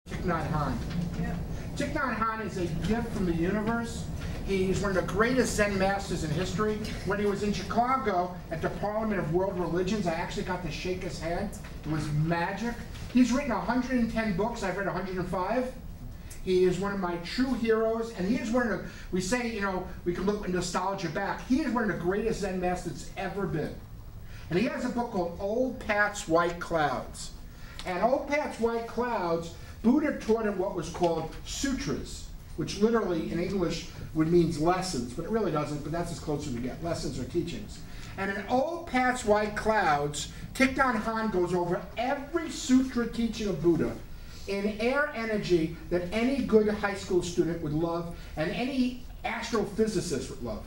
Thich Nhat Hanh. Yeah. Thich Nhat Hanh is a gift from the universe. He's one of the greatest Zen masters in history. When he was in Chicago at the Parliament of World Religions, I actually got to shake his hand. It was magic. He's written 110 books. I've read 105. He is one of my true heroes, and he is one of the, we say, you know, we can look with nostalgia back. He is one of the greatest Zen masters ever been. And he has a book called Old Pat's White Clouds. And Old Pat's White Clouds, Buddha taught him what was called sutras, which literally in English would mean lessons, but it really doesn't, but that's as close as we get, lessons or teachings. And in Old Pat's White Clouds, Thich Nhat Hanh goes over every sutra teaching of Buddha in air energy that any good high school student would love and any astrophysicist would love.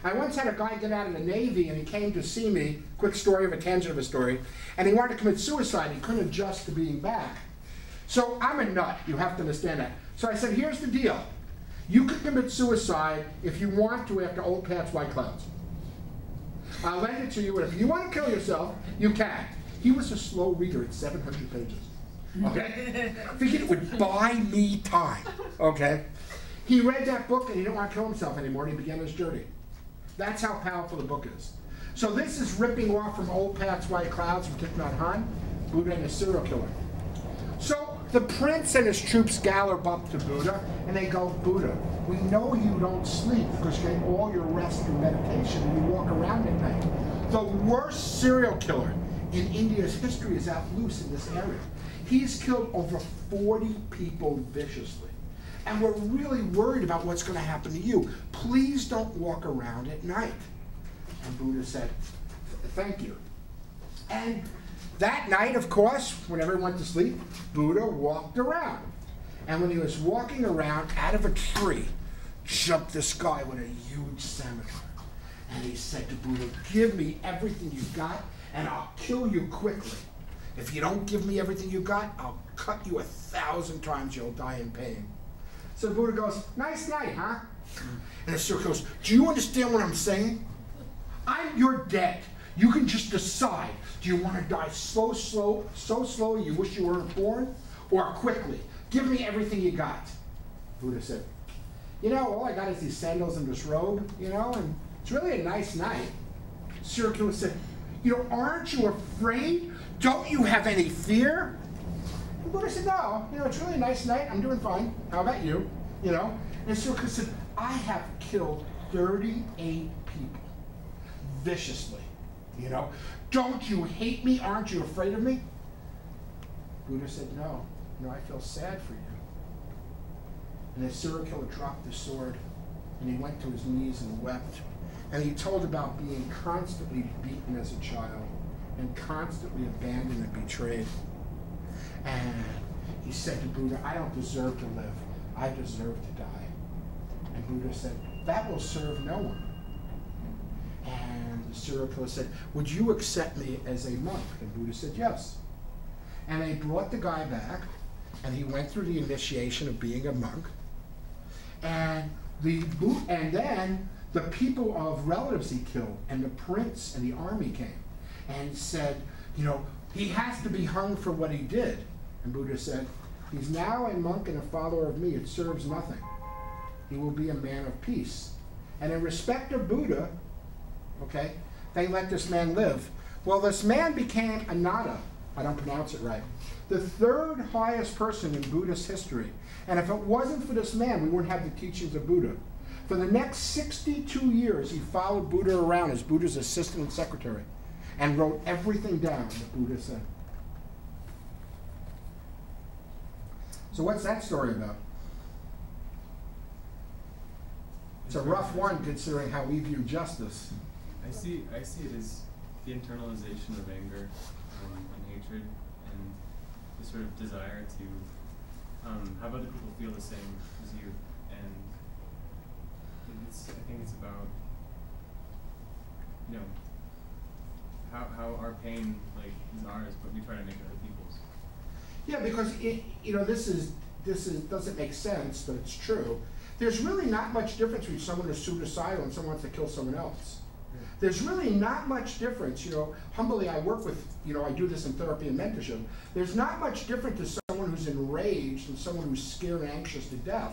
I once had a guy get out of the Navy and he came to see me, quick story of a tangent of a story, and he wanted to commit suicide. He couldn't adjust to being back. So I'm a nut, you have to understand that. So I said, here's the deal. You can commit suicide if you want to after Old Pat's White Clouds. I'll lend it to you, if you want to kill yourself, you can. He was a slow reader at 700 pages. Okay? I figured it would buy me time. Okay? He read that book and he didn't want to kill himself anymore and he began his journey. That's how powerful the book is. So this is ripping off from Old Pat's White Clouds from Thich Nhat Hanh, Buddha and a serial killer. So the prince and his troops gallop up to Buddha and they go, Buddha, we know you don't sleep because you get all your rest through meditation and you walk around at night. The worst serial killer in India's history is out loose in this area. He's killed over 40 people viciously. And we're really worried about what's going to happen to you. Please don't walk around at night. And Buddha said, thank you. And that night, of course, when everyone went to sleep, Buddha walked around. And when he was walking around, out of a tree jumped this guy with a huge scimitar. And he said to Buddha, give me everything you got and I'll kill you quickly. If you don't give me everything you got, I'll cut you 1,000 times, you'll die in pain. So Buddha goes, nice night, huh? And the circle goes, do you understand what I'm saying? You're dead. You can just decide. Do you want to die so slow you wish you weren't born? Or quickly? Give me everything you got. Buddha said, you know, all I got is these sandals and this robe, you know, and it's really a nice night. Serial killer said, you know, aren't you afraid? Don't you have any fear? And Buddha said, no, you know, it's really a nice night. I'm doing fine. How about you? You know? And Serial killer said, I have killed 38 people viciously. You know? Don't you hate me? Aren't you afraid of me? Buddha said, no. No, I feel sad for you. And the serial killer dropped the sword and he went to his knees and wept. And he told about being constantly beaten as a child and constantly abandoned and betrayed. And he said to Buddha, I don't deserve to live. I deserve to die. And Buddha said, that will serve no one. And the serial killer said, would you accept me as a monk? And Buddha said, yes. And they brought the guy back, and he went through the initiation of being a monk. And then the people of relatives he killed, and the prince and the army came and said, you know, he has to be hung for what he did. And Buddha said, he's now a monk and a follower of me. It serves nothing. He will be a man of peace. And in respect of Buddha, okay, they let this man live. Well, this man became Anatta. I don't pronounce it right. The third highest person in Buddhist history. And if it wasn't for this man, we wouldn't have the teachings of Buddha. For the next 62 years, he followed Buddha around as Buddha's assistant and secretary and wrote everything down that Buddha said. So what's that story about? It's a rough one considering how we view justice. I see it as the internalization of anger and hatred and the sort of desire to have other people feel the same as you. And I think it's about, you know, how our pain like is ours, but we try to make it other people's. Yeah, because you know, this doesn't make sense, but it's true. There's really not much difference between someone who's suicidal and someone who wants to kill someone else. There's really not much difference. You know, humbly I work with, you know, I do this in therapy and mentorship. There's not much difference to someone who's enraged and someone who's scared and anxious to death.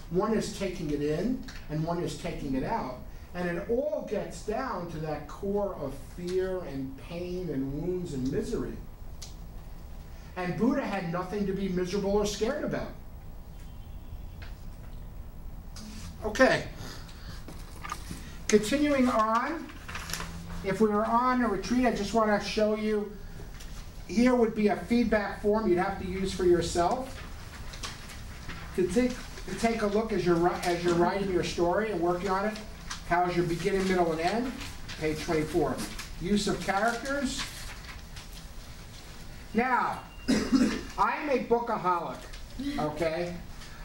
One is taking it in, and one is taking it out. And it all gets down to that core of fear and pain and wounds and misery. And Buddha had nothing to be miserable or scared about. Okay. Continuing on, if we were on a retreat, I just want to show you, here would be a feedback form you'd have to use for yourself to take a look as you're writing your story and working on it. How's your beginning, middle, and end? Page 24. Use of characters. Now, I am a bookaholic, okay?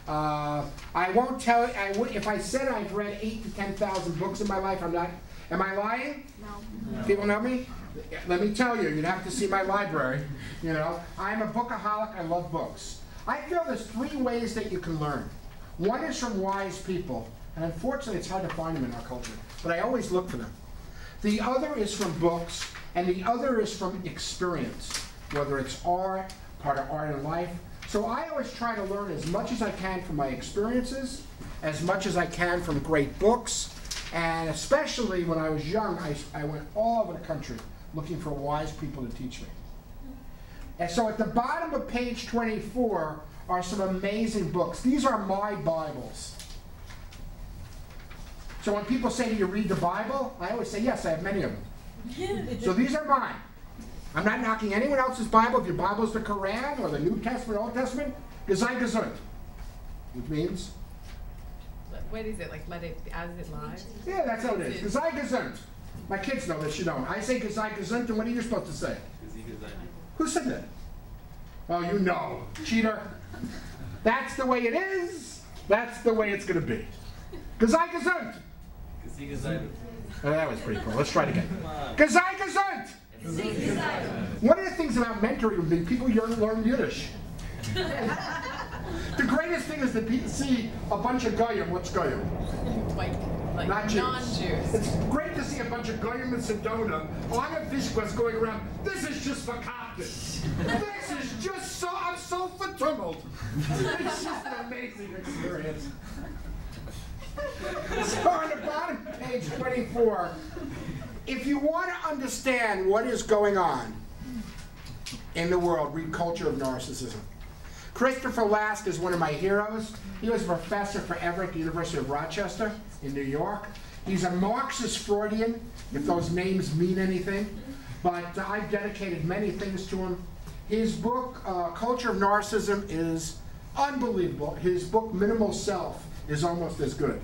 I won't tell you, if I said I've read 8,000 to 10,000 books in my life, I'm not, am I lying? No. People know me? Let me tell you, you'd have to see my library, you know. I'm a bookaholic, I love books. I feel there's 3 ways that you can learn. One is from wise people, and unfortunately it's hard to find them in our culture, but I always look for them. The other is from books, and the other is from experience, whether it's art, part of art and life. So I always try to learn as much as I can from my experiences, as much as I can from great books, and especially when I was young, I went all over the country looking for wise people to teach me. And so at the bottom of page 24 are some amazing books. These are my Bibles. So when people say, do you read the Bible? I always say, yes, I have many of them. So these are mine. I'm not knocking anyone else's Bible. If your Bible is the Quran or the New Testament, Old Testament, gesund gesund, which means? What is it, like let it as it lies? Yeah, that's how it is. Gesund gesund. My kids know this, you don't. I say gesund gesund, and what are you supposed to say? Who said that? Oh, you know. Cheater. That's the way it is. That's the way it's going to be. Gesund gesund. Oh, that was pretty cool. Let's try it again. Gesund gesund. One of the things about mentoring would be people learn Yiddish. The greatest thing is that people see a bunch of goyim. What's goyim? Like Not Jews. non-Jews. It's great to see a bunch of goyim in Sedona on a vishkwas going around. This is just for Coptic. This is just so, I'm so vertummelt. It's just an amazing experience. So on the bottom of page 24, if you want to understand what is going on in the world, read Culture of Narcissism. Christopher Lask is one of my heroes. He was a professor forever at the University of Rochester in New York. He's a Marxist Freudian, if those names mean anything. But I've dedicated many things to him. His book, Culture of Narcissism, is unbelievable. His book, Minimal Self, is almost as good.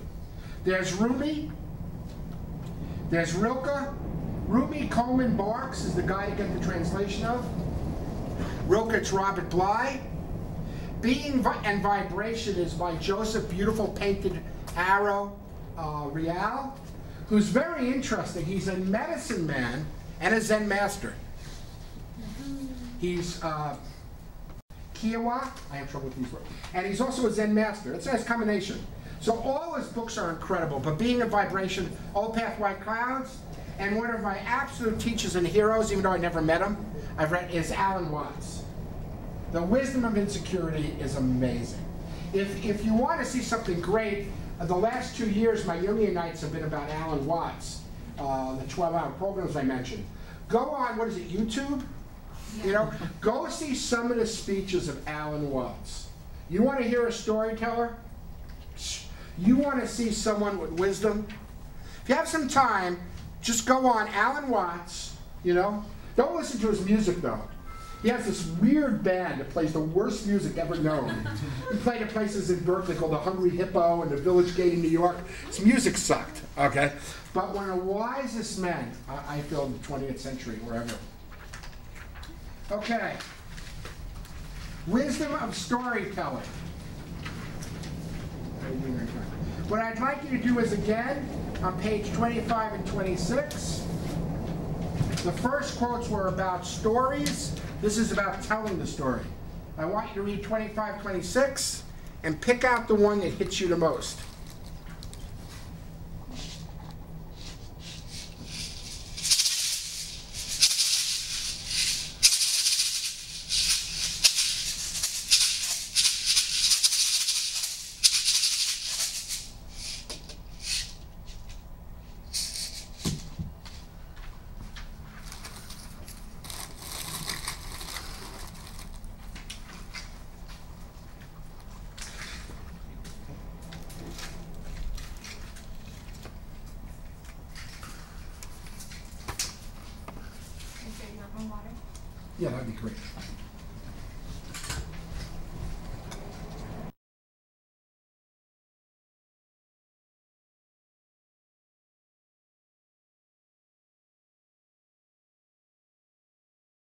There's Rumi. There's Rilke. Rumi Coleman Barks is the guy to get the translation of. Rilke, it's Robert Bly. Being and Vibration is by Joseph Beautiful Painted Arrow Real, who's very interesting. He's a medicine man and a Zen master. He's Kiowa, I have trouble with these words, and he's also a Zen master. It's a nice combination. So all his books are incredible, but Being and Vibration, Old Path, White Clouds, and one of my absolute teachers and heroes, even though I never met him, I've read, is Alan Watts. The Wisdom of Insecurity is amazing. If you want to see something great, the last 2 years, my Jungian nights have been about Alan Watts, the 12-hour programs I mentioned. Go on, what is it, YouTube? You know, go see some of the speeches of Alan Watts. You want to hear a storyteller? You want to see someone with wisdom? If you have some time, just go on Alan Watts, you know. Don't listen to his music, though. He has this weird band that plays the worst music ever known. He played at places in Berkeley called the Hungry Hippo and the Village Gate in New York. His music sucked, okay? But one of the wisest men, I feel, in the 20th century, wherever. Okay. Wisdom of storytelling. What I'd like you to do is, again, on page 25 and 26, the first quotes were about stories. This is about telling the story. I want you to read 25, 26, and pick out the one that hits you the most. Yeah, that'd be great.